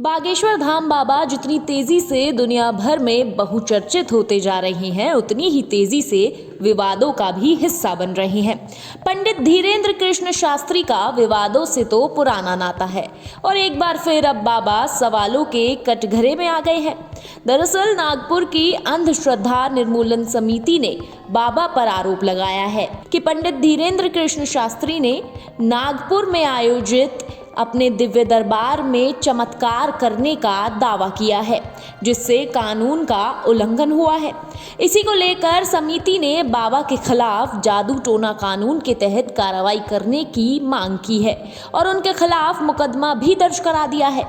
बागेश्वर धाम बाबा जितनी तेजी से दुनिया भर में बहुचर्चित होते जा रहे हैं, उतनी ही तेजी से विवादों का भी हिस्सा बन रहे हैं। पंडित धीरेन्द्र कृष्ण शास्त्री का विवादों से तो पुराना नाता है और एक बार फिर अब बाबा सवालों के कटघरे में आ गए हैं। दरअसल नागपुर की अंधश्रद्धा निर्मूलन समिति ने बाबा पर आरोप लगाया है कि पंडित धीरेन्द्र कृष्ण शास्त्री ने नागपुर में आयोजित अपने दिव्य दरबार में चमत्कार करने का दावा किया है, जिससे कानून का उल्लंघन हुआ है। इसी को लेकर समिति ने बाबा के खिलाफ जादू टोना कानून के तहत कार्रवाई करने की मांग की है और उनके खिलाफ मुकदमा भी दर्ज करा दिया है।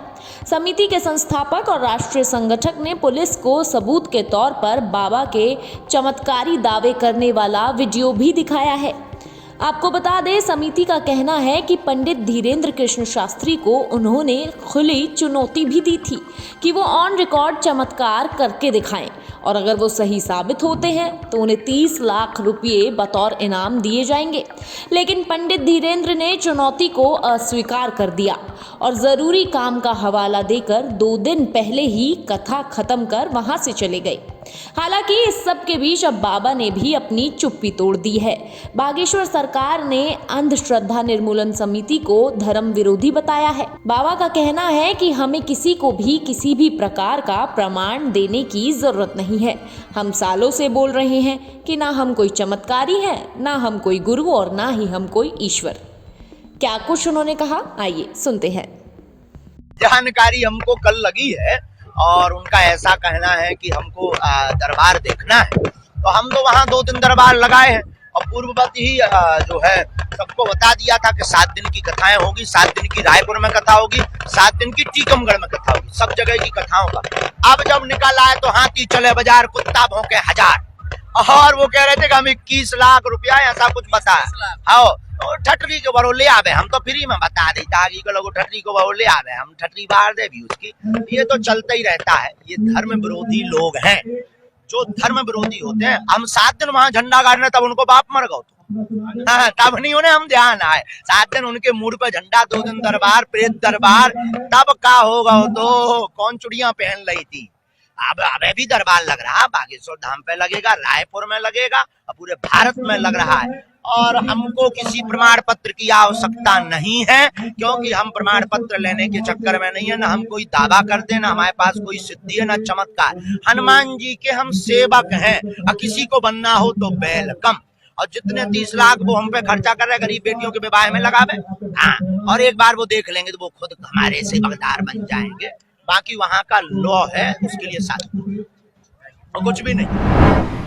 समिति के संस्थापक और राष्ट्रीय संगठक ने पुलिस को सबूत के तौर पर बाबा के चमत्कारी दावे करने वाला वीडियो भी दिखाया है। आपको बता दें, समिति का कहना है कि पंडित धीरेन्द्र कृष्ण शास्त्री को उन्होंने खुली चुनौती भी दी थी कि वो ऑन रिकॉर्ड चमत्कार करके दिखाएं और अगर वो सही साबित होते हैं तो उन्हें 30 लाख रुपये बतौर इनाम दिए जाएंगे। लेकिन पंडित धीरेन्द्र ने चुनौती को अस्वीकार कर दिया और ज़रूरी काम का हवाला देकर 2 दिन पहले ही कथा खत्म कर वहां से चले गए। हालांकि इस सब के बीच अब बाबा ने भी अपनी चुप्पी तोड़ दी है। बागेश्वर सरकार ने अंधश्रद्धा निर्मूलन समिति को धर्म विरोधी बताया है। बाबा का कहना है कि हमें किसी को भी किसी भी प्रकार का प्रमाण देने की जरूरत नहीं है। हम सालों से बोल रहे हैं कि ना हम कोई चमत्कारी हैं, ना हम कोई गुरु और ना ही हम कोई ईश्वर। क्या कुछ उन्होंने कहा, आइए सुनते हैं। जानकारी हमको कल लगी है और उनका ऐसा कहना है कि हमको दरबार देखना है, तो हम तो वहाँ 2 दिन दरबार लगाए हैं और पूर्ववत ही जो है सबको बता दिया था कि 7 दिन की कथाएं होगी, 7 दिन की रायपुर में कथा होगी, 7 दिन की टीकमगढ़ में कथा होगी, सब जगह की कथाओं का। अब जब निकल आए तो हाथी चले बाजार, कुत्ता भौंके हजार, और वो कह रहे थे कि हम 21 लाख रुपया ऐसा कुछ बताया। हाँ, ठटरी के बरो ले आवे, हम तो फ्री में बता दे ताकि के लोग ठटरी को बरो ले आवे, हम ठटरी बार दे भी उसकी। ये तो चलता ही रहता है। ये धर्म विरोधी लोग हैं, जो धर्म विरोधी होते हैं। हम 7 दिन वहां झंडा गाड़ने, तब उनको बाप मर गए, तब नहीं उन्हें हम ध्यान आए। 7 दिन उनके मुड़ पे झंडा, 2 दिन दरबार, प्रेत दरबार, तब का होगा तो कौन चुड़िया पहन रही थी। अब अबे भी दरबार लग रहा है, बागेश्वर धाम पे लगेगा, रायपुर में लगेगा और पूरे भारत में लग रहा है। और हमको किसी प्रमाण पत्र की आवश्यकता नहीं है, क्योंकि हम प्रमाण पत्र लेने के चक्कर में नहीं है। ना हम कोई दावा करते, ना हमारे पास कोई सिद्धि है, ना चमत्कार। हनुमान जी के हम सेवक हैं और किसी को बनना हो तो वेलकम। और जितने 30 लाख वो हम पे खर्चा कर रहे, गरीब बेटियों के विवाह में लगावे, हाँ, और एक बार वो देख लेंगे तो वो खुद हमारे सेवकदार बन जाएंगे। बाकी वहां का लॉ है, उसके लिए साथ और कुछ भी नहीं।